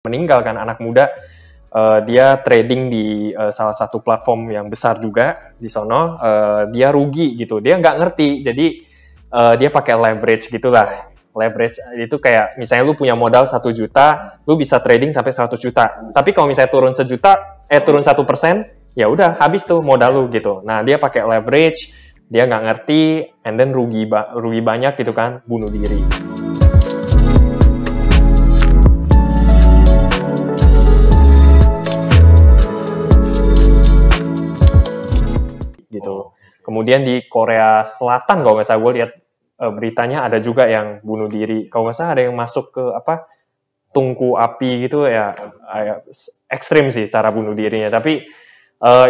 meninggal kan, anak muda, dia trading di salah satu platform yang besar juga di sono, dia rugi gitu, dia nggak ngerti, jadi dia pakai leverage gitulah. Leverage itu kayak misalnya lu punya modal 1 juta, lu bisa trading sampai 100 juta. Tapi kalau misalnya turun 1%, turun 1%, ya udah habis tuh modal lu gitu. Nah, dia pakai leverage, dia nggak ngerti, and then rugi banyak gitu kan, bunuh diri. Gitu. Kemudian di Korea Selatan kalau nggak salah gue lihat beritanya ada juga yang bunuh diri. Kalau nggak salah ada yang masuk ke tungku api gitu ya, ekstrim sih cara bunuh dirinya. Tapi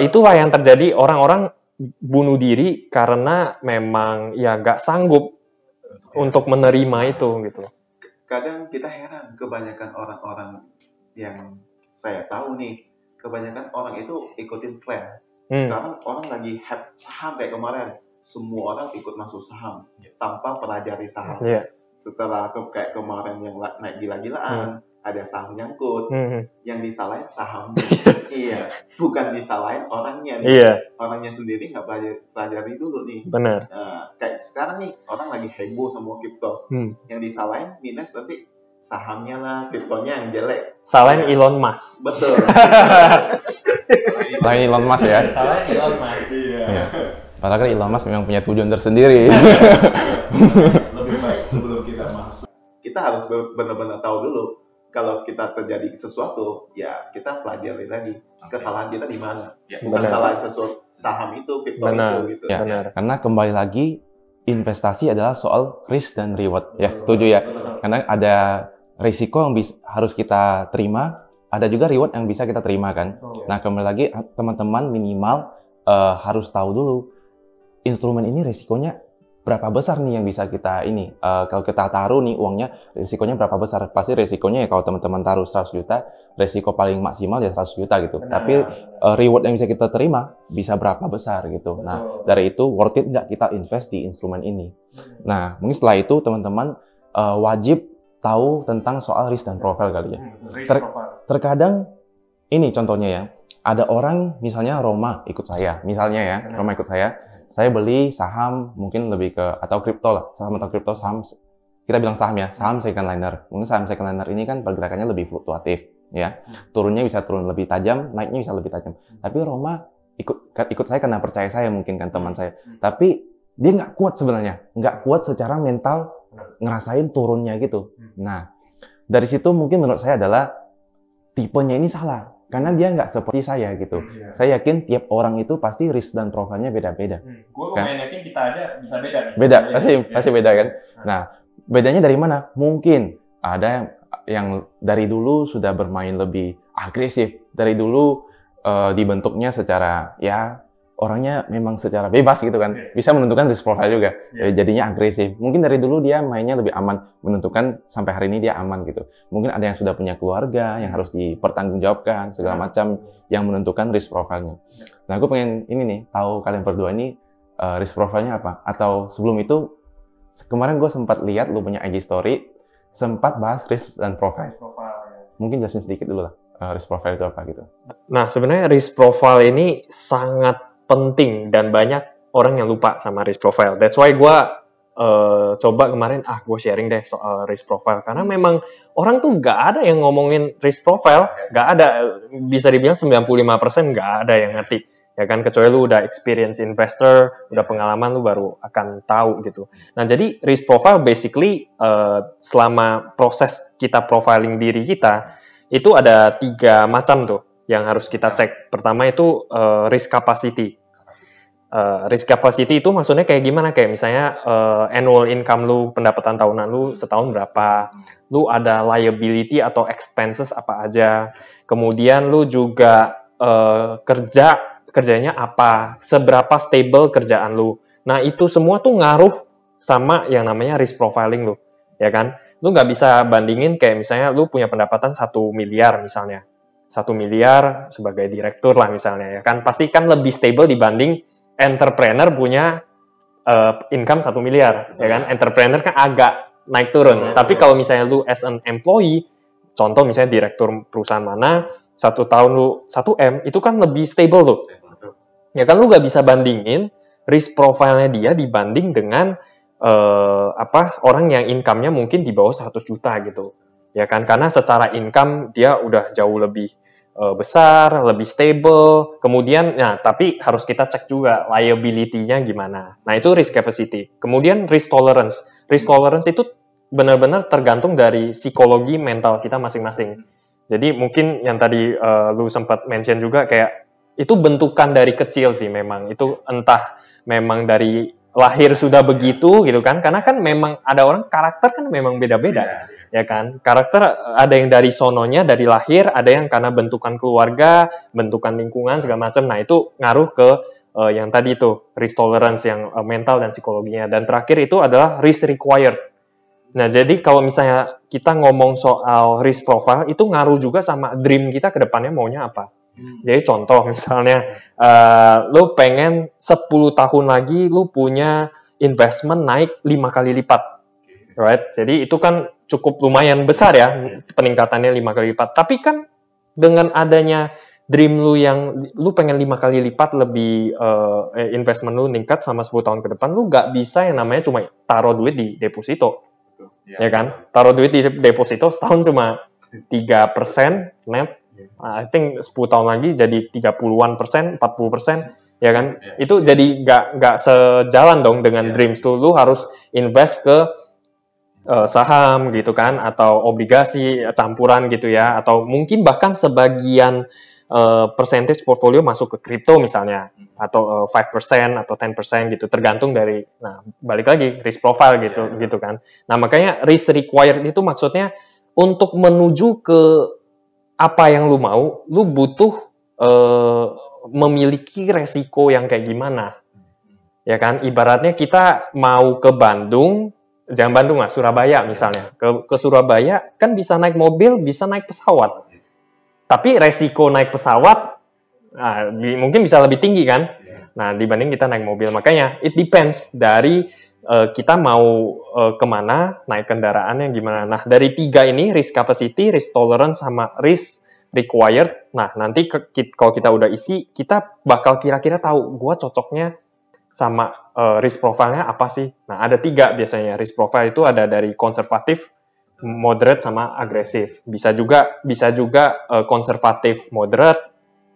itulah yang terjadi, orang-orang bunuh diri karena memang ya nggak sanggup untuk menerima itu gitu. Kadang kita heran, kebanyakan orang-orang yang saya tahu nih, kebanyakan orang itu ikutin tren. Sekarang orang lagi hype saham kayak kemarin, semua orang ikut masuk saham tanpa pelajari saham. Setelah kayak kemarin yang naik gila-gilaan, ada saham nyangkut, yang disalahin saham. Iya, bukan disalahin orangnya nih. Orangnya sendiri nggak pelajari dulu nih. Benar. Kayak sekarang nih, orang lagi heboh sama kripto. Yang disalahin minus nanti sahamnya lah, kriptonya yang jelek. Salahin Elon Musk. Betul. Salahin Elon Musk ya. Salahin Elon Musk. Iya. Padahal kan Elon Musk memang punya tujuan tersendiri. Lebih baik sebelum kita masuk, kita harus benar-benar tahu dulu. Kalau kita terjadi sesuatu, ya kita pelajari lagi kesalahan kita di mana. Bukan salah sesuatu saham itu, kripto itu gitu. Ya, benar. Karena kembali lagi investasi adalah soal risk dan reward. Ya, setuju ya. Karena ada risiko yang harus kita terima, ada juga reward yang bisa kita terima kan. Nah, kembali lagi teman-teman minimal harus tahu dulu instrumen ini risikonya berapa besar nih yang bisa kita ini. Kalau kita taruh nih uangnya, risikonya berapa besar? Pasti risikonya ya kalau teman-teman taruh 100 juta, risiko paling maksimal ya 100 juta gitu. Benar. Tapi reward yang bisa kita terima bisa berapa besar gitu. Nah, dari itu worth it nggak kita invest di instrumen ini? Nah, mungkin setelah itu teman-teman wajib tahu tentang soal risk dan profile kali ya. Terkadang ini contohnya ya, ada orang misalnya Roma ikut saya, misalnya ya, Roma ikut saya beli saham mungkin lebih ke atau kripto lah, saham atau kripto, saham kita bilang saham ya, saham second liner. Mungkin saham second liner ini kan pergerakannya lebih fluktuatif ya, turunnya bisa turun lebih tajam, naiknya bisa lebih tajam. Tapi Roma ikut saya karena percaya saya, mungkin kan teman saya, tapi dia nggak kuat sebenarnya, nggak kuat secara mental ngerasain turunnya gitu. Nah, dari situ mungkin menurut saya adalah tipenya ini salah. Karena dia nggak seperti saya gitu. Saya yakin tiap orang itu pasti risk dan profilnya beda-beda. Gue lumayan yakin kita aja bisa beda nih. Beda, pasti beda kan. Nah, bedanya dari mana? Mungkin ada yang dari dulu sudah bermain lebih agresif. Dari dulu dibentuknya secara ya orangnya memang secara bebas gitu kan. Bisa menentukan risk profile juga. Jadinya agresif. Mungkin dari dulu dia mainnya lebih aman, menentukan sampai hari ini dia aman gitu. Mungkin ada yang sudah punya keluarga yang harus dipertanggungjawabkan segala macam yang menentukan risk profile-nya. Nah, aku pengen ini nih tahu kalian berdua ini risk profile-nya apa? Atau sebelum itu kemarin gue sempat lihat lu punya IG story sempat bahas risk dan profile. Mungkin jelasin sedikit dulu lah risk profile itu apa gitu. Nah, sebenarnya risk profile ini sangat penting dan banyak orang yang lupa sama risk profile. That's why gue coba kemarin gue sharing deh soal risk profile, karena memang orang tuh nggak ada yang ngomongin risk profile, nggak ada, bisa dibilang 95% nggak ada yang ngerti ya kan, kecuali lu udah experience investor, udah pengalaman, lu baru akan tahu gitu. Nah, jadi risk profile basically selama proses kita profiling diri kita itu ada 3 macam tuh yang harus kita cek. Pertama itu risk capacity. Risk capacity itu maksudnya kayak gimana? Kayak misalnya annual income lu, pendapatan tahunan lu setahun berapa, lu ada liability atau expenses apa aja, kemudian lu juga kerjanya apa, seberapa stable kerjaan lu. Nah, itu semua tuh ngaruh sama yang namanya risk profiling lu, ya kan? Lu nggak bisa bandingin kayak misalnya lu punya pendapatan 1 miliar misalnya. 1 miliar sebagai direktur lah misalnya, ya kan? Pasti kan lebih stable dibanding entrepreneur punya income 1 miliar, ya kan? Entrepreneur kan agak naik turun. Tapi kalau misalnya lu as an employee, contoh misalnya direktur perusahaan mana, 1 tahun lu 1M, itu kan lebih stable tuh. Ya kan lu nggak bisa bandingin risk profile-nya dia dibanding dengan orang yang income-nya mungkin di bawah 100 juta gitu. Ya kan, karena secara income dia udah jauh lebih besar, lebih stable. Kemudian, tapi harus kita cek juga liability-nya gimana. Nah, itu risk capacity. Kemudian risk tolerance. Risk tolerance itu benar-benar tergantung dari psikologi mental kita masing-masing. Jadi mungkin yang tadi lu sempat mention juga kayak itu bentukan dari kecil sih memang. Itu entah memang dari lahir sudah begitu gitu kan. Karena kan memang ada orang karakter kan memang beda-beda. Ya kan, karakter ada yang dari sononya, dari lahir, ada yang karena bentukan keluarga, bentukan lingkungan, segala macam. Nah, itu ngaruh ke yang tadi itu, risk tolerance yang mental dan psikologinya. Dan terakhir itu adalah risk required. Nah, jadi kalau misalnya kita ngomong soal risk profile, itu ngaruh juga sama dream kita ke depannya maunya apa. Jadi contoh misalnya, lu pengen 10 tahun lagi lu punya investment naik 5 kali lipat. Right? Jadi itu kan cukup lumayan besar ya, peningkatannya 5 kali lipat. Tapi kan dengan adanya dream lu yang lu pengen 5 kali lipat lebih investment lu meningkat sama 10 tahun ke depan, lu nggak bisa yang namanya cuma taruh duit di deposito. Ya kan? Taruh duit di deposito setahun cuma 3% net. I think 10 tahun lagi jadi 30-an%, 40%. Ya kan? Itu jadi nggak sejalan dong dengan dreams tuh. Lu harus invest ke saham gitu kan, atau obligasi campuran gitu ya, atau mungkin bahkan sebagian percentage portfolio masuk ke kripto misalnya, atau 5% atau 10% gitu, tergantung dari, nah balik lagi risk profile gitu kan. Nah makanya risk required itu maksudnya untuk menuju ke apa yang lu mau, lu butuh memiliki resiko yang kayak gimana, ya kan? Ibaratnya kita mau ke Bandung, jangan Bandung lah, Surabaya misalnya. Ke Surabaya kan bisa naik mobil, bisa naik pesawat. Tapi resiko naik pesawat mungkin bisa lebih tinggi kan? Nah, dibanding kita naik mobil. Makanya it depends dari kita mau kemana, naik kendaraannya gimana. Nah, dari 3 ini, risk capacity, risk tolerance, sama risk required. Nah, nanti kalau kita udah isi, kita bakal kira-kira tahu gua cocoknya sama risk profile-nya apa sih? Nah, ada 3 biasanya. Risk profile itu ada dari konservatif, moderate, sama agresif. Bisa juga konservatif moderate,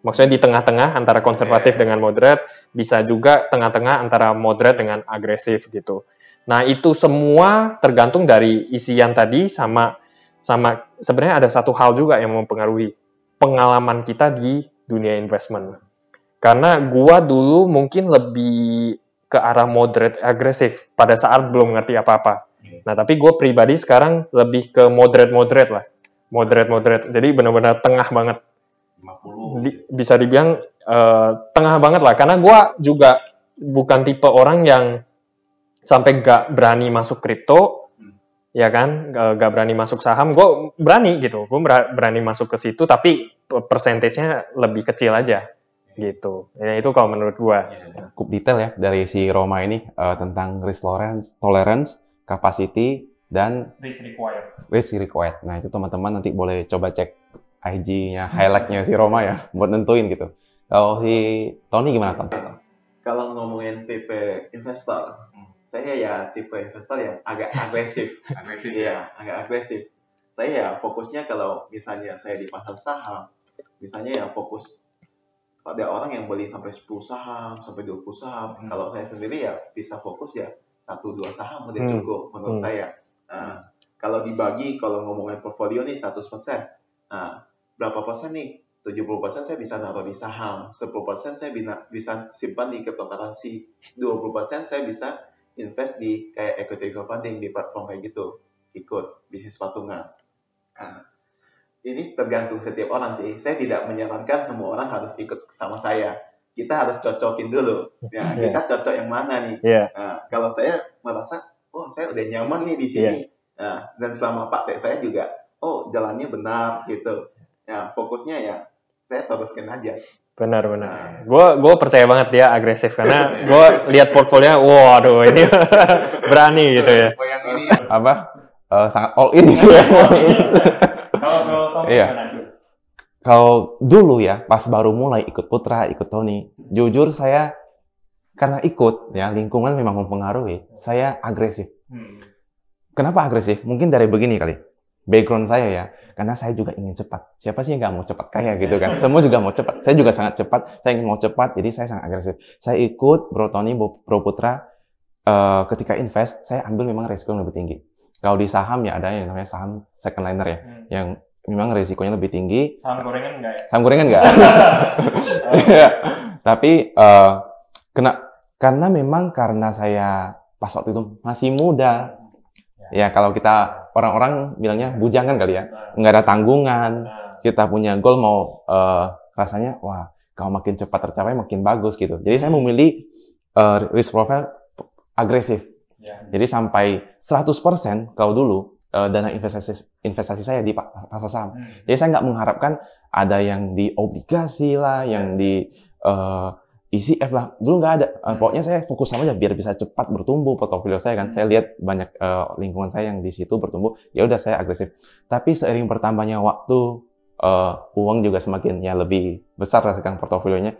maksudnya di tengah-tengah antara konservatif dengan moderate, bisa juga tengah-tengah antara moderate dengan agresif gitu. Nah, itu semua tergantung dari isian tadi sama sebenarnya ada satu hal juga yang mempengaruhi pengalaman kita di dunia investment. Karena gua dulu mungkin lebih ke arah moderate agresif pada saat belum ngerti apa-apa. Nah, tapi gue pribadi sekarang lebih ke moderate lah. Moderate. Jadi benar-benar tengah banget. 50. Bisa dibilang tengah banget lah. Karena gue juga bukan tipe orang yang sampai gak berani masuk kripto, ya kan? Gak berani masuk saham. Gue berani gitu. Gue berani masuk ke situ, tapi persentasenya lebih kecil aja. Gitu. Ya, itu kalau menurut gua. Cukup detail ya dari si Roma ini tentang risk tolerance, capacity, dan risk required. Nah, itu teman-teman nanti boleh coba cek IG-nya, highlight-nya si Roma ya, buat nentuin gitu. Kalau si Tony gimana, Tom? Kalau ngomongin tipe investor, saya ya tipe investor yang agak agresif. Iya, agak agresif. Saya ya fokusnya kalau misalnya saya di pasar saham, misalnya ya fokus ada orang yang beli sampai 10 saham, sampai 20 saham. Kalau saya sendiri ya bisa fokus ya 1-2 saham udah cukup menurut saya. Nah, kalau dibagi, kalau ngomongin portfolio nih 100%. Nah, berapa persen nih? 70% saya bisa naruh di saham, 10% saya bisa simpan di cryptocurrency, 20% saya bisa invest di kayak equity crowdfunding di platform kayak gitu, ikut bisnis patungan. Nah, ini tergantung setiap orang sih. Saya tidak menyarankan semua orang harus ikut sama saya. Kita harus cocokin dulu. Ya, kita cocok yang mana nih? Nah, kalau saya merasa, saya udah nyaman nih di sini. Nah, dan selama praktek saya juga, jalannya benar gitu. Ya, fokusnya ya saya teruskan aja. Benar. Gue percaya banget dia agresif karena gue lihat portfolionya, waduh ini berani gitu ya. Sangat all in gitu ya. Kalau Iya. Kalau dulu ya, pas baru mulai ikut Putra, ikut Tony, jujur saya karena ikut ya lingkungan memang mempengaruhi. Saya agresif. Kenapa agresif? Mungkin dari begini kali. Background saya ya, karena saya juga ingin cepat. Siapa sih yang nggak mau cepat kaya gitu kan? Semua juga mau cepat. Saya juga sangat cepat. Saya ingin mau cepat, jadi saya sangat agresif. Saya ikut Bro Tony, Bro Putra. Ketika invest, saya ambil memang resiko yang lebih tinggi. Kalau di saham ya ada yang namanya saham second liner ya, yang memang resikonya lebih tinggi. Saham gorengan enggak ya? Saham gorengan enggak. Tapi karena memang karena saya pas waktu itu masih muda. Ya kalau kita orang-orang bilangnya bujangan kali ya, nggak ada tanggungan. Kita punya goal mau rasanya wah kalau makin cepat tercapai makin bagus gitu. Jadi saya memilih risk profile agresif. Jadi sampai 100% kalau dulu dana investasi saya di pasar saham. Jadi saya nggak mengharapkan ada yang di obligasi lah, yang di ECF lah. Dulu nggak ada. Pokoknya saya fokus sama aja biar bisa cepat bertumbuh portofolio saya kan. Saya lihat banyak lingkungan saya yang di situ bertumbuh. Ya udah saya agresif. Tapi seiring bertambahnya waktu, uang juga semakin ya lebih besar rasakan portofolionya.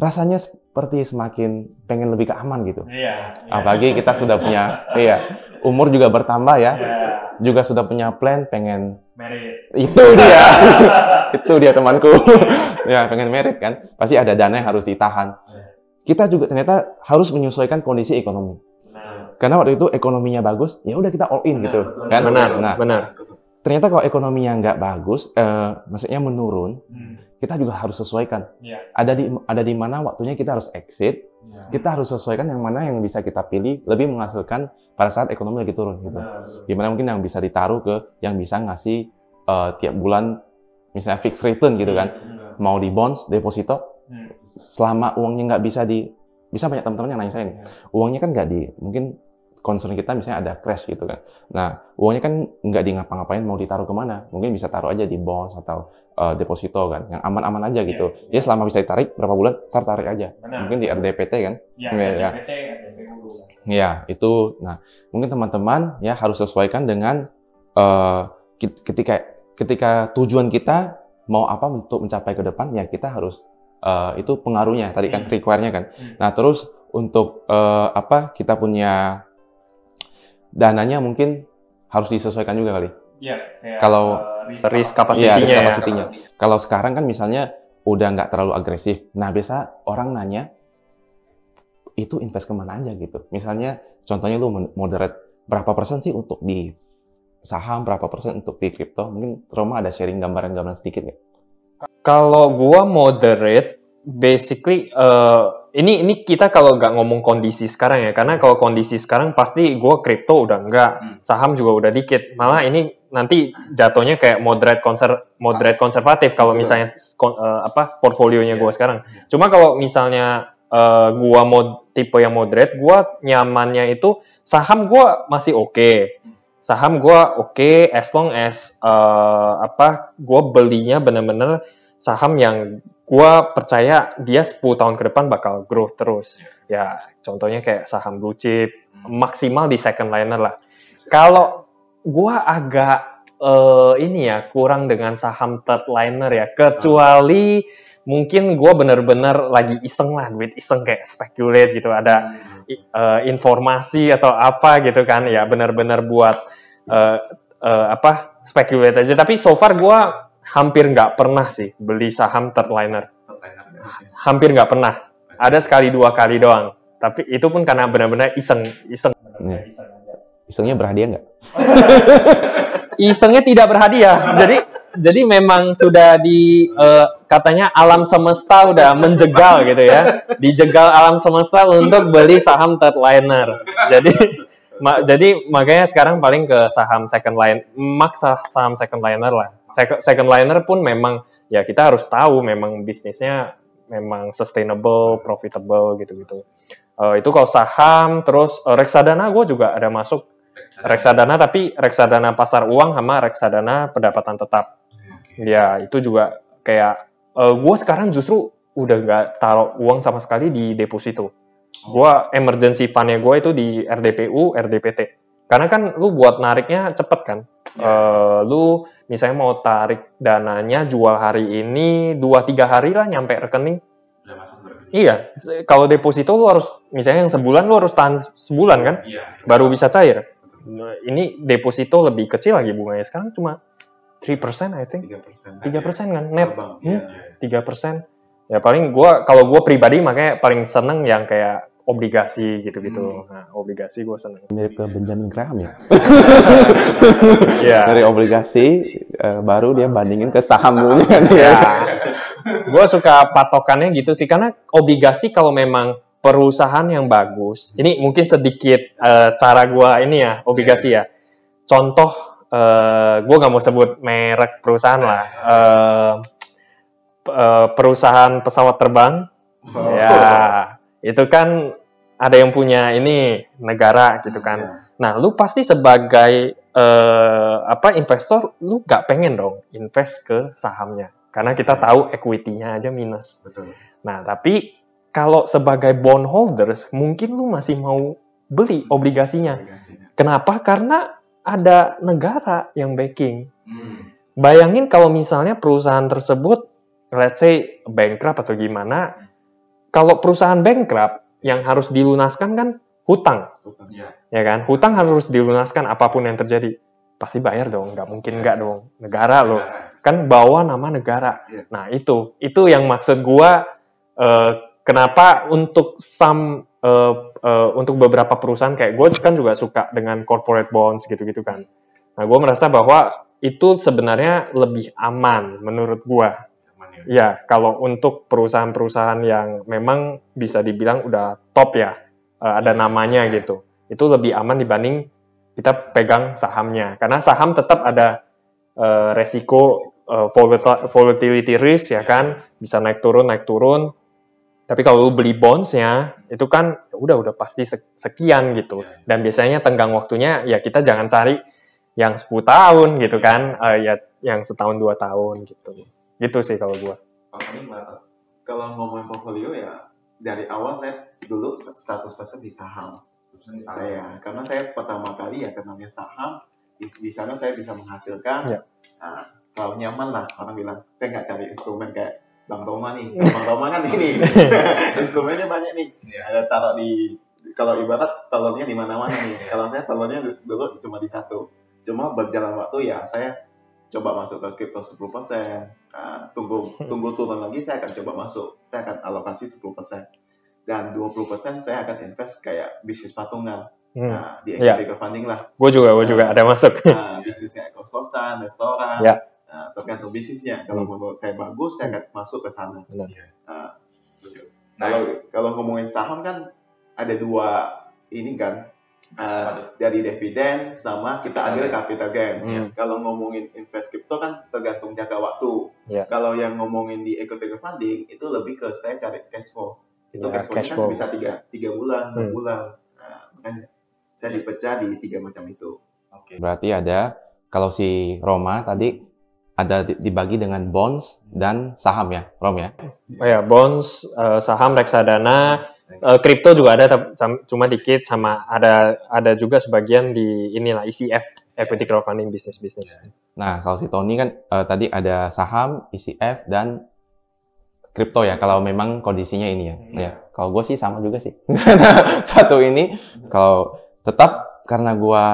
Rasanya seperti semakin pengen lebih ke aman gitu. Iya. Apalagi kita sudah punya, umur juga bertambah ya. Juga sudah punya plan pengen merit. Itu dia. Itu dia temanku. Ya, pengen merit kan. Pasti ada dana yang harus ditahan. Kita juga ternyata harus menyesuaikan kondisi ekonomi. Karena waktu itu ekonominya bagus, ya udah kita all in gitu. Kan? Benar. Ternyata kalau ekonominya nggak bagus, maksudnya menurun, kita juga harus sesuaikan. Ada di mana waktunya kita harus exit, kita harus sesuaikan yang mana yang bisa kita pilih lebih menghasilkan pada saat ekonomi lagi turun gitu. Gimana mungkin yang bisa ditaruh ke yang bisa ngasih tiap bulan misalnya fixed return gitu kan. Mau di bonds, deposito, selama uangnya nggak bisa banyak teman-teman yang nanya saya nih, uangnya kan nggak mungkin concern kita misalnya ada crash gitu kan. Nah, uangnya kan nggak di ngapa-ngapain, mau ditaruh kemana? Mungkin bisa taruh aja di bonds atau deposito kan, yang aman-aman aja gitu. Jadi selama bisa ditarik berapa bulan, tarik aja. Mungkin di RDPT kan. RDPT. Ya, itu. Nah, mungkin teman-teman ya harus sesuaikan dengan ketika tujuan kita mau apa untuk mencapai ke depan, ya kita harus itu pengaruhnya tadi kan require-nya kan. Nah, terus untuk kita punya dananya mungkin harus disesuaikan juga kali. Iya. Kalau risk capacity-nya. Kalau sekarang kan misalnya udah nggak terlalu agresif. Nah, biasa orang nanya itu invest kemana aja gitu. Misalnya contohnya lu moderate berapa persen sih untuk di saham, berapa persen untuk di kripto? Mungkin Roma ada sharing gambaran-gambaran sedikit nggak? Kalau gua moderate, basically ini kita kalau nggak ngomong kondisi sekarang ya, karena kalau kondisi sekarang pasti gua kripto udah enggak, saham juga udah dikit. Malah ini nanti jatuhnya kayak moderate konservatif kalau misalnya portfolionya gua sekarang. Cuma kalau misalnya gua tipe yang moderate, gua nyamannya itu saham gua masih oke. Saham gua oke as long as gua belinya bener-bener saham yang gua percaya dia 10 tahun ke depan bakal growth terus. Ya, contohnya kayak saham blue chip, maksimal di second liner lah. Kalau gua agak kurang dengan saham third liner ya, kecuali mungkin gua bener-bener lagi iseng lah, duit iseng kayak speculate gitu, ada informasi atau apa gitu kan, ya bener-bener buat speculate aja. Tapi so far gua hampir nggak pernah sih beli saham third liner. Hampir nggak pernah. Ada sekali 2 kali doang. Tapi itu pun karena benar-benar iseng. Isengnya berhadiah nggak? Isengnya tidak berhadiah. Jadi memang sudah katanya alam semesta udah menjegal gitu ya. Dijegal alam semesta untuk beli saham third liner. Jadi makanya sekarang paling ke saham second liner, saham second liner lah. Second liner pun memang ya kita harus tahu memang bisnisnya memang sustainable, profitable gitu-gitu. Itu kalau saham, terus reksadana gue juga ada masuk reksadana, tapi reksadana pasar uang sama reksadana pendapatan tetap. Ya itu juga kayak gue sekarang justru udah nggak taruh uang sama sekali di deposito. Gua emergency fund-nya gue itu di RDPU, RDPT. Karena kan lu buat nariknya cepet kan. Lu misalnya mau tarik dananya, jual hari ini, 2-3 hari lah nyampe rekening. Udah masuk rekening. Iya, kalau deposito lu harus, misalnya yang sebulan lu harus tahan sebulan kan, baru bisa cair. Ini deposito lebih kecil lagi bunganya, sekarang cuma 3% I think. 3% kan net. 3%. Ya paling kalau gue pribadi makanya paling seneng yang kayak obligasi gitu-gitu. Nah, obligasi gue seneng. Mirip ke Benjamin Graham ya. Yeah. Dari obligasi baru dia bandingin ke saham dulu kan ya. Yeah. Gue suka patokannya gitu sih, karena obligasi kalau memang perusahaan yang bagus, ini mungkin sedikit cara gue ini ya, obligasi ya. Contoh, gue nggak mau sebut merek perusahaan lah. Perusahaan pesawat terbang, ya itu kan ada yang punya ini negara gitu kan. Nah, lu pasti sebagai investor, lu nggak pengen dong invest ke sahamnya, karena kita tahu equity-nya aja minus. Betul. Nah, tapi kalau sebagai bondholders, mungkin lu masih mau beli obligasinya. Kenapa? Karena ada negara yang backing. Bayangin kalau misalnya perusahaan tersebut, let's say bankrupt atau gimana, kalau perusahaan bankrupt, yang harus dilunaskan kan hutang. Ya kan? Hutang harus dilunaskan apapun yang terjadi. Pasti bayar dong, nggak mungkin nggak dong. Negara loh. Kan bawa nama negara. Nah, itu yang maksud gua, kenapa untuk untuk beberapa perusahaan kayak gue kan juga suka dengan corporate bonds gitu-gitu kan. Nah, gue merasa bahwa itu sebenarnya lebih aman menurut gue. Ya, kalau untuk perusahaan-perusahaan yang memang bisa dibilang udah top ya, ada namanya gitu. Itu lebih aman dibanding kita pegang sahamnya. Karena saham tetap ada resiko volatility risk ya kan, bisa naik turun. Tapi kalau lu beli bonds-nya, itu kan udah pasti sekian gitu. Dan biasanya tenggang waktunya ya kita jangan cari yang 10 tahun gitu kan, ya yang setahun 2 tahun gitu. Gitu sih kalau gua. Kalau ngomongin portfolio ya, dari awal saya dulu 100% di saham. Karena saya pertama kali ya kenalnya saham, di sana saya bisa menghasilkan. Nah, kalau nyaman lah, orang bilang, saya nggak cari instrumen kayak Bang Roma nih. Bang Roma kan ini. Instrumennya banyak nih. Ada taruh di, kalau ibarat telurnya di mana-mana nih. Kalau saya telurnya dulu cuma di satu. Cuma berjalan waktu ya saya coba masuk ke crypto 10%. Nah, tunggu turun lagi saya akan coba masuk. Saya akan alokasi 10%. Dan 20% saya akan invest kayak bisnis patungan. Nah, di equity crowdfunding lah. Gue juga ada masuk. Nah, bisnisnya kos-kosan, restoran. Tergantung bisnisnya. Kalau menurut saya bagus, saya akan masuk ke sana. Kalau ngomongin saham kan ada dua ini kan, dari dividen sama kita ambil capital gain. Kalau ngomongin invest crypto kan tergantung jangka waktu. Kalau yang ngomongin di equity crowdfunding itu lebih ke saya cari cash flow. Itu cash flow kan bisa 3 bulan, 6 bulan. Nah, makanya saya dipecah di 3 macam itu. Berarti ada, kalau si Roma tadi ada dibagi dengan bonds dan saham ya, Rom ya? Oh ya, bonds, saham, reksadana, kripto juga ada, cuma dikit, sama ada juga sebagian di inilah ECF, equity crowdfunding bisnis. Nah, kalau si Tony kan tadi ada saham, ECF dan kripto ya, kalau memang kondisinya ini ya. Ya, kalau gue sih sama juga sih. Satu ini, kalau tetap karena gue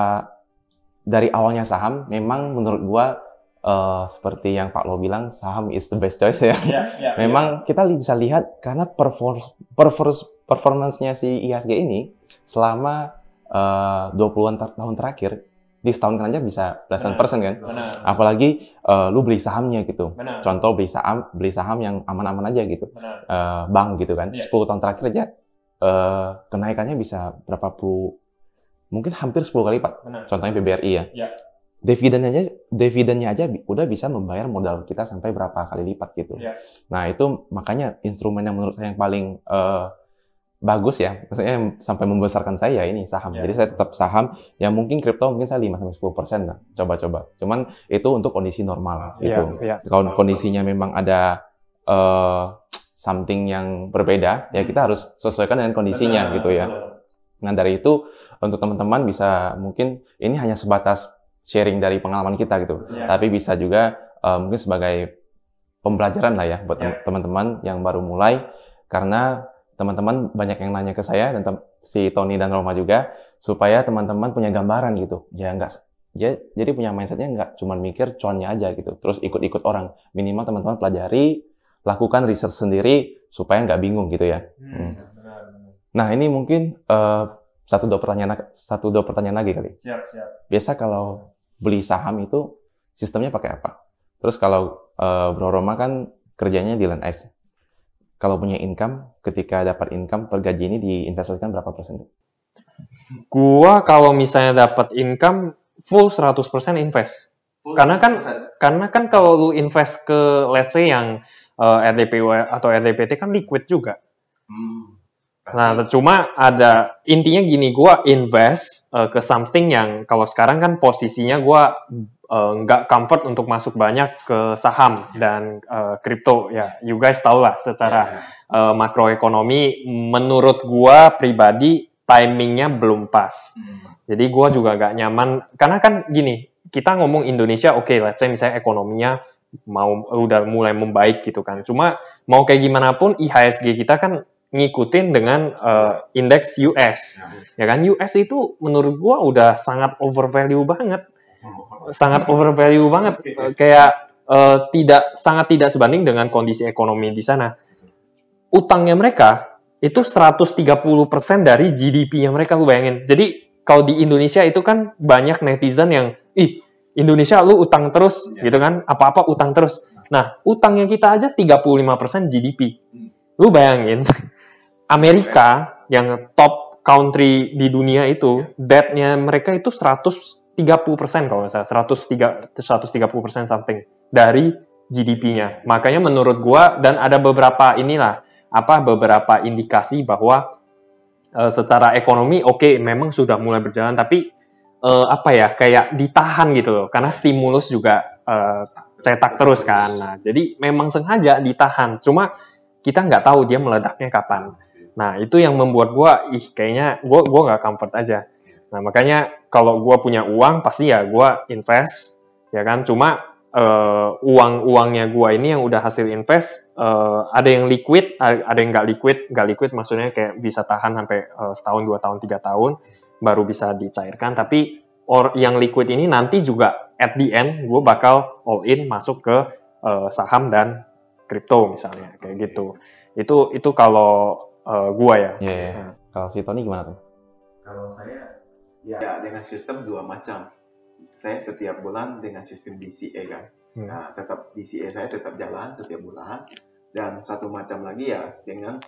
dari awalnya saham, memang menurut gue seperti yang Pak Lo bilang, saham is the best choice ya. Memang kita bisa lihat karena performance-nya si IHSG ini selama 20-an tahun terakhir, di setahun kan aja bisa belasan persen kan. Apalagi lu beli sahamnya gitu. Contoh beli saham yang aman-aman aja gitu. Bank gitu kan. 10 tahun terakhir aja kenaikannya bisa berapa puluh, mungkin hampir 10 kali lipat. Contohnya BBRI ya. Dividennya aja udah bisa membayar modal kita sampai berapa kali lipat gitu. Nah, itu makanya instrumen yang menurut saya yang paling bagus ya, maksudnya sampai membesarkan saya ini saham. Jadi saya tetap saham, yang mungkin kripto mungkin saya 5-10% lah, coba-coba. Cuman itu untuk kondisi normal gitu. Kalau kondisinya memang ada something yang berbeda, ya kita harus sesuaikan dengan kondisinya gitu ya. Nah, dari itu untuk teman-teman bisa, mungkin ini hanya sebatas sharing dari pengalaman kita gitu. Tapi bisa juga mungkin sebagai pembelajaran lah ya buat teman-teman yang baru mulai, karena teman-teman banyak yang nanya ke saya dan si Tony dan Roma juga, supaya teman-teman punya gambaran gitu. Jadi punya mindsetnya nggak cuma mikir cuannya aja gitu, terus ikut-ikut orang. Minimal teman-teman pelajari, lakukan research sendiri supaya nggak bingung gitu ya. Nah ini mungkin satu dua pertanyaan lagi kali. Siap. Biasa kalau beli saham itu sistemnya pakai apa? Terus kalau Bro Roma kan kerjanya di LandX. Kalau punya income, ketika dapat income per gaji ini diinvestasikan berapa persen? Gua kalau misalnya dapat income full 100% invest. Karena kan kalau lu invest ke let's say yang RDPU atau RDPT kan liquid juga. Nah, cuma ada intinya gini, gua invest ke something yang kalau sekarang kan posisinya gua nggak comfort untuk masuk banyak ke saham dan kripto ya. You guys tahu lah secara makroekonomi menurut gua pribadi timingnya belum pas. Jadi gua juga nggak nyaman karena kan gini, kita ngomong Indonesia oke, let's say misalnya ekonominya udah mulai membaik gitu kan. Cuma mau kayak gimana pun IHSG kita kan ngikutin dengan indeks US. Ya kan US itu menurut gua udah sangat overvalue banget. Kayak sangat tidak sebanding dengan kondisi ekonomi di sana. Utangnya mereka itu 130% dari GDP-nya mereka, lu bayangin. Jadi kalau di Indonesia itu kan banyak netizen yang Indonesia lu utang terus gitu kan, apa-apa utang terus. Nah, utangnya kita aja 35% GDP. Lu bayangin Amerika yang top country di dunia itu, debt-nya mereka itu 130% kalau nggak salah, 130% something dari GDP-nya. Makanya menurut gua, dan ada beberapa beberapa indikasi bahwa secara ekonomi memang sudah mulai berjalan, tapi kayak ditahan gitu loh, karena stimulus juga cetak terus kan. Nah, jadi memang sengaja ditahan, cuma kita nggak tahu dia meledaknya kapan. Nah, itu yang membuat gue, kayaknya gue nggak comfort aja. Nah, makanya kalau gue punya uang, pasti ya gue invest, ya kan. Cuma uangnya gue ini yang udah hasil invest, ada yang liquid, ada yang nggak liquid. Nggak liquid maksudnya kayak bisa tahan sampai setahun, 2 tahun, 3 tahun, baru bisa dicairkan. Tapi yang liquid ini nanti juga at the end, gue bakal all in masuk ke saham dan kripto misalnya, kayak gitu. Itu kalau gua ya. Kalau si Tony gimana tuh? Kalau saya ya dengan sistem 2 macam. Saya setiap bulan dengan sistem DCA kan. Nah, tetap DCA saya tetap jalan setiap bulan, dan satu macam lagi ya dengan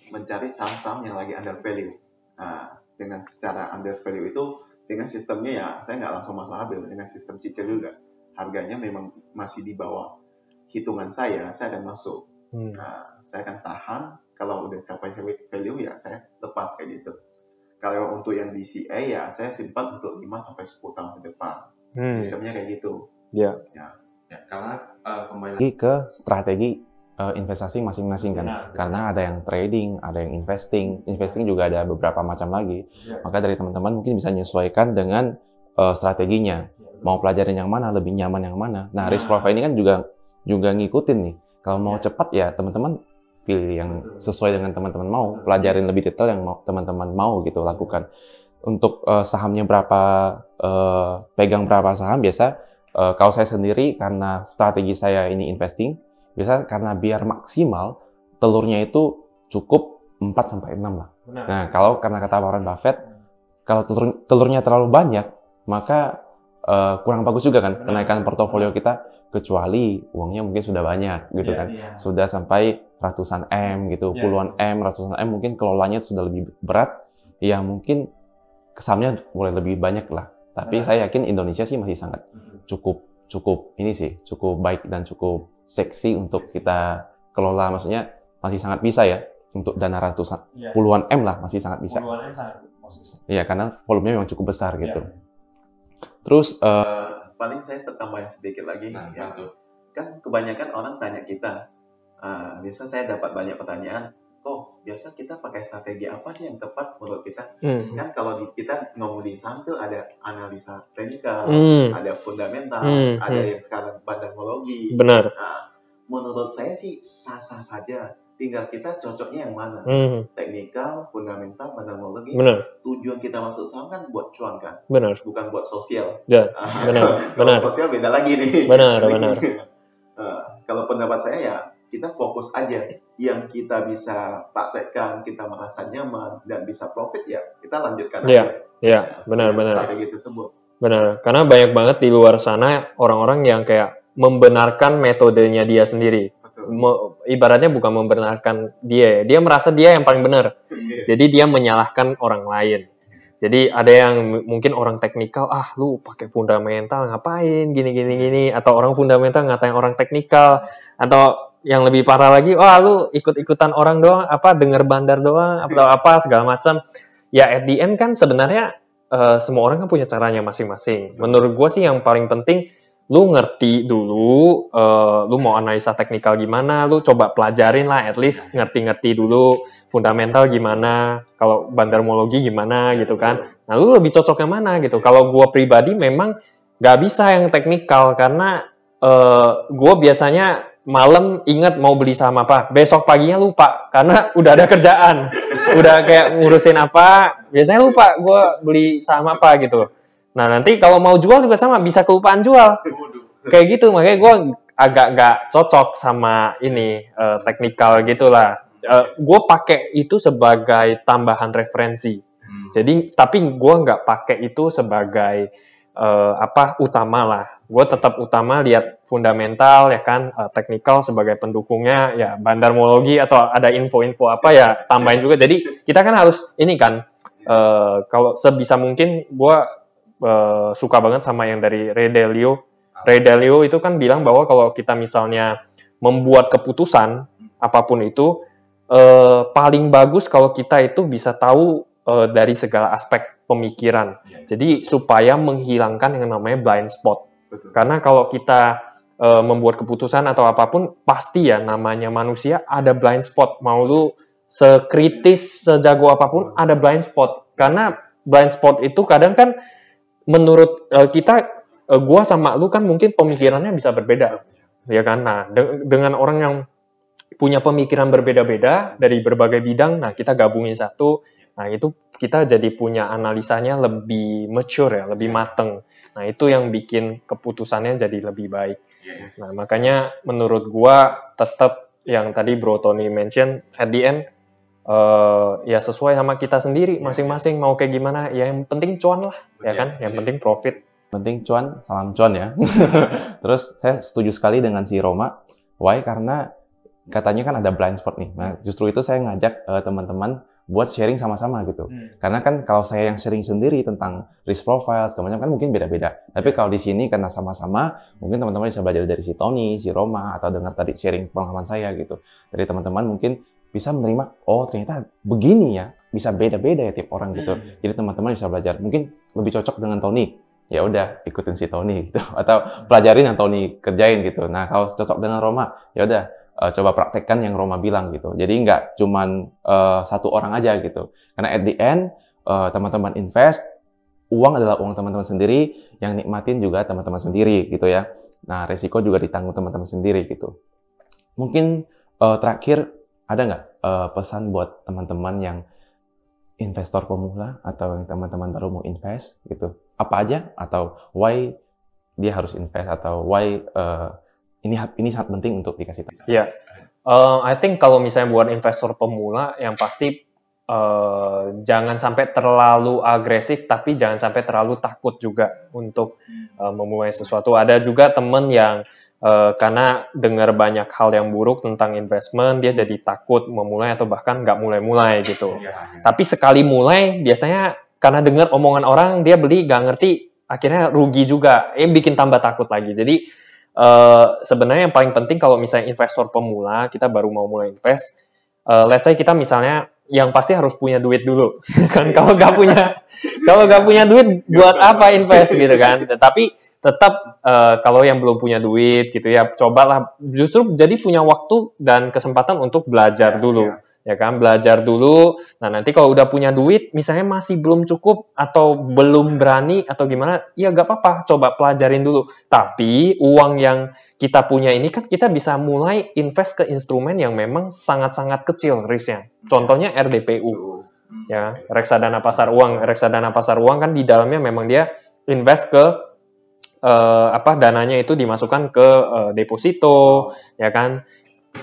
mencari saham-saham yang lagi under value. Nah, dengan secara under value itu dengan sistemnya ya saya nggak langsung masuk ambil, dengan sistem cicil juga. Harganya memang masih di bawah hitungan saya akan masuk. Nah, saya akan tahan. Kalau udah capai value ya saya lepas kayak gitu. Kalau untuk yang DCA ya saya simpan untuk 5-10 tahun ke depan. Sistemnya kayak gitu. Ya, karena kembali lagi ke strategi investasi masing-masing kan. Karena ada yang trading, ada yang investing. Investing juga ada beberapa macam lagi. Maka dari teman-teman mungkin bisa menyesuaikan dengan strateginya. Mau pelajarin yang mana, lebih nyaman yang mana. Nah, risk profile ini kan juga ngikutin nih. Kalau mau cepat ya teman-teman pilih yang sesuai dengan teman-teman mau, pelajarin lebih detail yang teman-teman mau gitu lakukan. Untuk sahamnya berapa, pegang berapa saham, biasa kalau saya sendiri karena strategi saya ini investing, biasa karena biar maksimal telurnya itu cukup 4-6 lah. Nah, kalau karena kata Warren Buffett, kalau telurnya terlalu banyak, maka kurang bagus juga kan kenaikan portofolio kita, kecuali uangnya mungkin sudah banyak gitu kan. Sudah sampai ratusan M gitu, puluhan M, ratusan M, mungkin kelolanya sudah lebih berat, ya mungkin kesamnya boleh lebih banyak lah. Tapi saya yakin Indonesia sih masih sangat cukup ini sih, cukup baik dan cukup seksi untuk kita kelola. Maksudnya masih sangat bisa ya untuk dana ratusan, puluhan M lah, masih sangat bisa. Puluhan M sangat bisa. Iya, karena volumenya memang cukup besar gitu. Terus paling saya tambahin sedikit lagi. Kan kebanyakan orang tanya kita, biasa saya dapat banyak pertanyaan, biasa kita pakai strategi apa sih yang tepat menurut kita? Kan kalau kita ngomong di saham tuh ada analisa teknikal, ada fundamental, ada yang sekarang bandarmologi. Benar. Nah, menurut saya sih sah-sah saja. Tinggal kita cocoknya yang mana. Teknikal, fundamental, bandarmologi. Benar. Tujuan kita masuk saham kan buat cuan kan? Benar. Bukan buat sosial. Ya, benar. Kalau sosial beda lagi nih. Benar. Kalau pendapat saya ya, kita fokus aja yang kita bisa praktekkan, kita merasa nyaman dan bisa profit ya kita lanjutkan aja. Iya, benar. Strategi tersebut. Benar, karena banyak banget di luar sana orang-orang yang kayak membenarkan metodenya dia sendiri. Ibaratnya bukan membenarkan dia merasa dia yang paling benar. Jadi dia menyalahkan orang lain. Jadi ada yang mungkin orang teknikal, lu pakai fundamental ngapain gini, atau orang fundamental ngatain orang teknikal, atau yang lebih parah lagi, lu ikut-ikutan orang doang, denger bandar doang, atau segala macam. Ya at the end kan sebenarnya semua orang kan punya caranya masing-masing. Menurut gue sih yang paling penting, lu ngerti dulu, lu mau analisa teknikal gimana, lu coba pelajarin lah, at least ngerti-ngerti dulu fundamental gimana, kalau bandarmologi gimana gitu kan. Nah lu lebih cocok yang mana gitu. Kalau gue pribadi memang gak bisa yang teknikal, karena gue biasanya malam ingat mau beli saham apa, besok paginya lupa karena udah ada kerjaan, udah kayak ngurusin apa, biasanya lupa gue beli saham apa gitu. Nah nanti kalau mau jual juga sama, bisa kelupaan jual, kayak gitu. Makanya gue agak gak cocok sama ini teknikal gitulah. Gue pakai itu sebagai tambahan referensi. Jadi tapi gue nggak pakai itu sebagai utama lah. Gue tetap utama lihat fundamental ya kan, teknikal sebagai pendukungnya ya, bandarmologi atau ada info-info apa ya tambahin juga. Jadi kita kan harus ini kan, kalau sebisa mungkin gue suka banget sama yang dari Ray Dalio. Ray Dalio itu kan bilang bahwa kalau kita misalnya membuat keputusan apapun itu, paling bagus kalau kita itu bisa tahu dari segala aspek pemikiran. Jadi supaya menghilangkan yang namanya blind spot. Betul. Karena kalau kita membuat keputusan atau apapun, pasti ya namanya manusia ada blind spot. Mau lu sekritis, sejago apapun, ada blind spot. Karena blind spot itu kadang kan menurut kita, gua sama lu kan mungkin pemikirannya bisa berbeda. Ya kan? Nah, dengan orang yang punya pemikiran berbeda-beda dari berbagai bidang, nah kita gabungin satu. Nah, itu kita jadi punya analisanya lebih mature ya, lebih mateng. Nah, itu yang bikin keputusannya jadi lebih baik. Yes. Nah, makanya menurut gua tetap yang tadi Bro Tony mention, at the end, ya sesuai sama kita sendiri, masing-masing mau kayak gimana, ya yang penting cuan lah, ya kan? Yang penting profit. Penting cuan, salam cuan ya. Terus saya setuju sekali dengan si Roma. Why? Karena katanya kan ada blind spot nih. Nah, justru itu saya ngajak teman-teman buat sharing sama-sama gitu. Karena kan kalau saya yang sharing sendiri tentang risk profile, segala macam kan mungkin beda-beda. Tapi kalau di sini karena sama-sama, mungkin teman-teman bisa belajar dari si Tony, si Roma, atau dengar tadi sharing pengalaman saya gitu. Dari teman-teman mungkin bisa menerima, oh ternyata begini ya, bisa beda-beda ya tiap orang gitu. Jadi teman-teman bisa belajar. Mungkin lebih cocok dengan Tony, ya udah ikutin si Tony gitu. Atau pelajarin yang Tony kerjain gitu. Nah kalau cocok dengan Roma, ya udah coba praktekkan yang Roma bilang gitu. Jadi nggak cuman satu orang aja gitu. Karena at the end, teman-teman invest, uang adalah uang teman-teman sendiri, yang nikmatin juga teman-teman sendiri gitu ya. Nah, resiko juga ditanggung teman-teman sendiri gitu. Mungkin terakhir, ada nggak pesan buat teman-teman yang investor pemula atau yang teman-teman baru mau invest gitu? Apa aja? Atau why dia harus invest? Atau why ini sangat penting untuk dikasih tahu. Ya, I think kalau misalnya buat investor pemula, yang pasti jangan sampai terlalu agresif, tapi jangan sampai terlalu takut juga untuk memulai sesuatu. Ada juga temen yang karena dengar banyak hal yang buruk tentang investment, dia jadi takut memulai atau bahkan nggak mulai-mulai gitu. Tapi sekali mulai, biasanya karena dengar omongan orang, dia beli nggak ngerti, akhirnya rugi juga, bikin tambah takut lagi. Jadi sebenarnya yang paling penting kalau misalnya investor pemula, kita baru mau mulai invest, let's say kita misalnya yang pasti harus punya duit dulu kan. Kalau nggak punya duit buat apa invest gitu kan. Tapi tetap kalau yang belum punya duit gitu ya, cobalah justru jadi punya waktu dan kesempatan untuk belajar dulu. Ya kan, belajar dulu. Nah, nanti kalau udah punya duit, misalnya masih belum cukup atau belum berani atau gimana, ya nggak apa-apa, coba pelajarin dulu. Tapi uang yang kita punya ini kan kita bisa mulai invest ke instrumen yang memang sangat-sangat kecil risknya. Contohnya RDPU. Ya, reksadana pasar uang. Reksadana pasar uang kan di dalamnya memang dia invest ke dananya itu dimasukkan ke deposito, ya kan?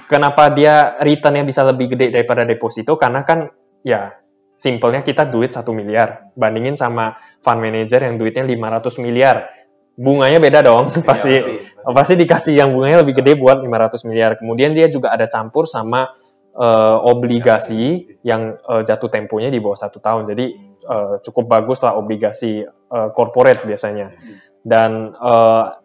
Kenapa dia return-nya bisa lebih gede daripada deposito? Karena kan ya simpelnya kita duit 1 miliar bandingin sama fund manager yang duitnya 500 miliar. Bunganya beda dong. Pasti dikasih yang bunganya lebih gede buat 500 miliar. Kemudian dia juga ada campur sama obligasi yang jatuh temponya di bawah 1 tahun. Jadi cukup bagus lah obligasi corporate biasanya. Dan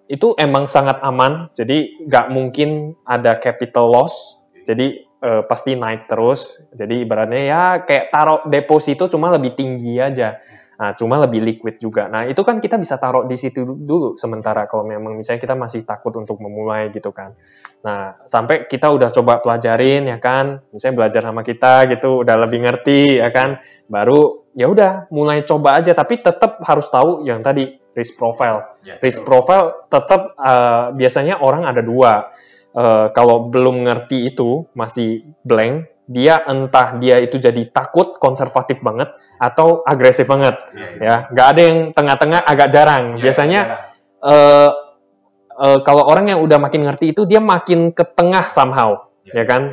itu emang sangat aman, jadi nggak mungkin ada capital loss, jadi pasti naik terus. Jadi ibaratnya ya kayak taruh deposito cuma lebih tinggi aja, nah, cuma lebih liquid juga. Nah itu kan kita bisa taruh di situ dulu sementara kalau memang misalnya kita masih takut untuk memulai gitu kan. Nah sampai kita udah coba pelajarin ya kan, misalnya belajar sama kita gitu, udah lebih ngerti ya kan, baru ya udah mulai coba aja. Tapi tetap harus tahu yang tadi risk profile. Risk profile tetap biasanya orang ada 2. Kalau belum ngerti itu masih blank, dia entah dia itu jadi takut, konservatif banget, atau agresif banget. Ya, nggak ada yang tengah-tengah, agak jarang. Biasanya kalau orang yang udah makin ngerti itu dia makin ke tengah somehow, ya kan?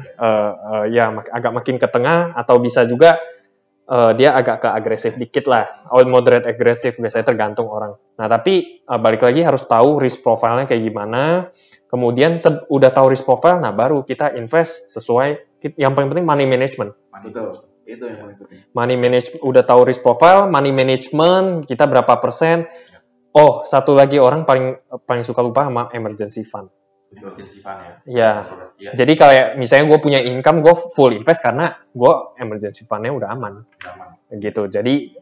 Ya agak makin ke tengah, atau bisa juga dia agak ke agresif dikit lah, moderate agresif, biasanya tergantung orang. Nah tapi balik lagi harus tahu risk profile-nya kayak gimana. Kemudian udah tahu risk profile, nah baru kita invest sesuai. Yang paling penting money management. Betul, itu yang paling penting. Money management, udah tahu risk profile, money management kita berapa persen. Oh satu lagi orang paling suka lupa sama emergency fund. Emergency fund ya. Jadi kayak misalnya gue punya income, gue full invest karena gue emergency fund-nya udah aman. Gitu. Jadi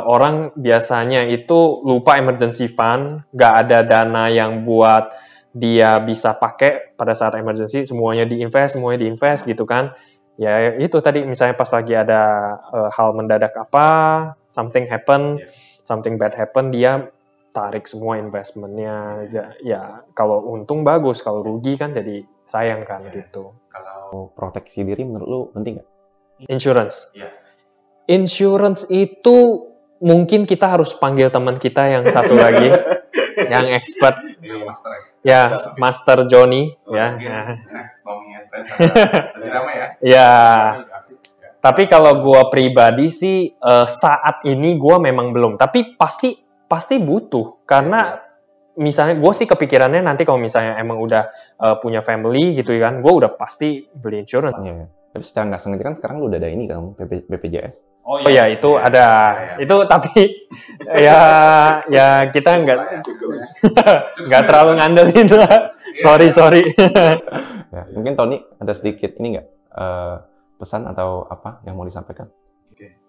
orang biasanya itu lupa emergency fund, nggak ada dana yang buat dia bisa pakai pada saat emergency, semuanya diinvest gitu kan. Ya itu tadi misalnya pas lagi ada hal mendadak apa, something bad happen, dia tarik semua investmentnya aja. Ya kalau untung bagus, kalau rugi kan jadi sayang kan gitu. Kalau proteksi diri menurut lu penting nggak? Insurance. Insurance itu mungkin kita harus panggil teman kita yang satu lagi, yang expert. Ya, Master Johnny. Ya. Tapi kalau gua pribadi sih saat ini gua memang belum. Tapi pasti butuh, karena misalnya gue sih kepikirannya nanti kalau misalnya emang udah punya family gitu kan, gue udah pasti beli insurance. Tapi secara nggak sengaja kan sekarang lu udah ada ini kan, BPJS. Oh ya itu ada. Itu tapi ya kita nggak terlalu ngandelin lah. Sorry. Ya, mungkin Tony ada sedikit ini nggak pesan atau apa yang mau disampaikan? Oke.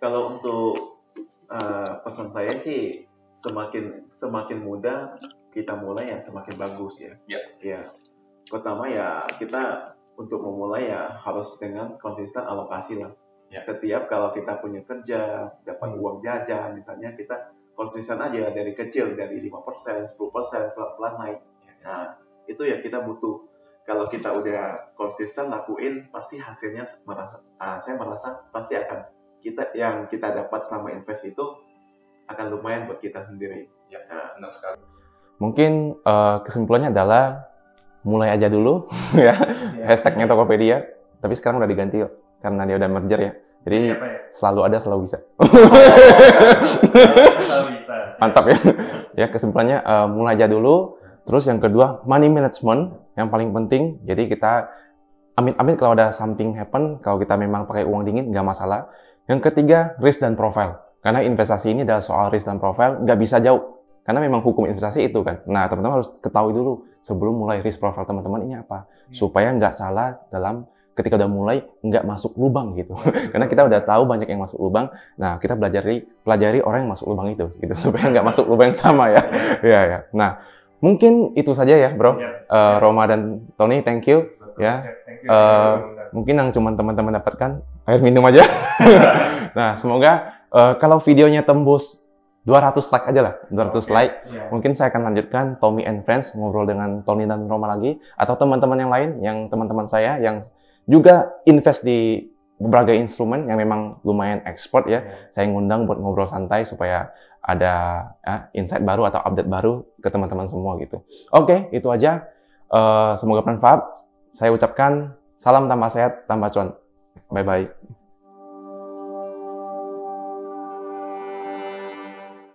Kalau untuk pesan saya sih semakin muda kita mulai ya semakin bagus ya. Ya. Pertama ya kita untuk memulai ya harus dengan konsisten alokasi lah. Setiap kalau kita punya kerja, dapat uang jajan misalnya, kita konsisten aja dari kecil, dari 5%, 10%, pelan-pelan naik. Nah, itu ya kita butuh. Kalau kita udah konsisten lakuin, pasti hasilnya saya merasa pasti akan yang kita dapat selama invest itu akan lumayan buat kita sendiri. Benar sekali. Mungkin kesimpulannya adalah mulai aja dulu ya. Hashtagnya Tokopedia, tapi sekarang udah diganti karena dia udah merger ya. Jadi selalu ada, selalu bisa. Selalu bisa. Mantap ya. Ya kesimpulannya mulai aja dulu. Terus yang kedua money management yang paling penting. Jadi kita amit-amit kalau ada something happen, kalau kita memang pakai uang dingin nggak masalah. Yang ketiga, risk dan profile. Karena investasi ini adalah soal risk dan profile, nggak bisa jauh. Karena memang hukum investasi itu kan. Nah, teman-teman harus ketahui dulu sebelum mulai risk profile teman-teman ini apa. Supaya nggak salah dalam ketika udah mulai nggak masuk lubang gitu. Karena kita udah tahu banyak yang masuk lubang. Nah, kita pelajari orang yang masuk lubang itu gitu supaya nggak masuk lubang yang sama ya. Iya ya. Nah, mungkin itu saja ya, Bro. Roma dan Tony, thank you ya. Mungkin yang cuma teman-teman dapatkan air minum aja. Nah, semoga kalau videonya tembus 200 like aja lah, 200 like. Mungkin saya akan lanjutkan Tommy and Friends ngobrol dengan Tony dan Roma lagi, atau teman-teman yang lain, yang teman-teman saya yang juga invest di berbagai instrumen yang memang lumayan ekspor ya. Saya ngundang buat ngobrol santai supaya ada insight baru atau update baru ke teman-teman semua gitu. Oke, itu aja. Semoga bermanfaat. Saya ucapkan salam tambah sehat, tambah cuan. Bye-bye.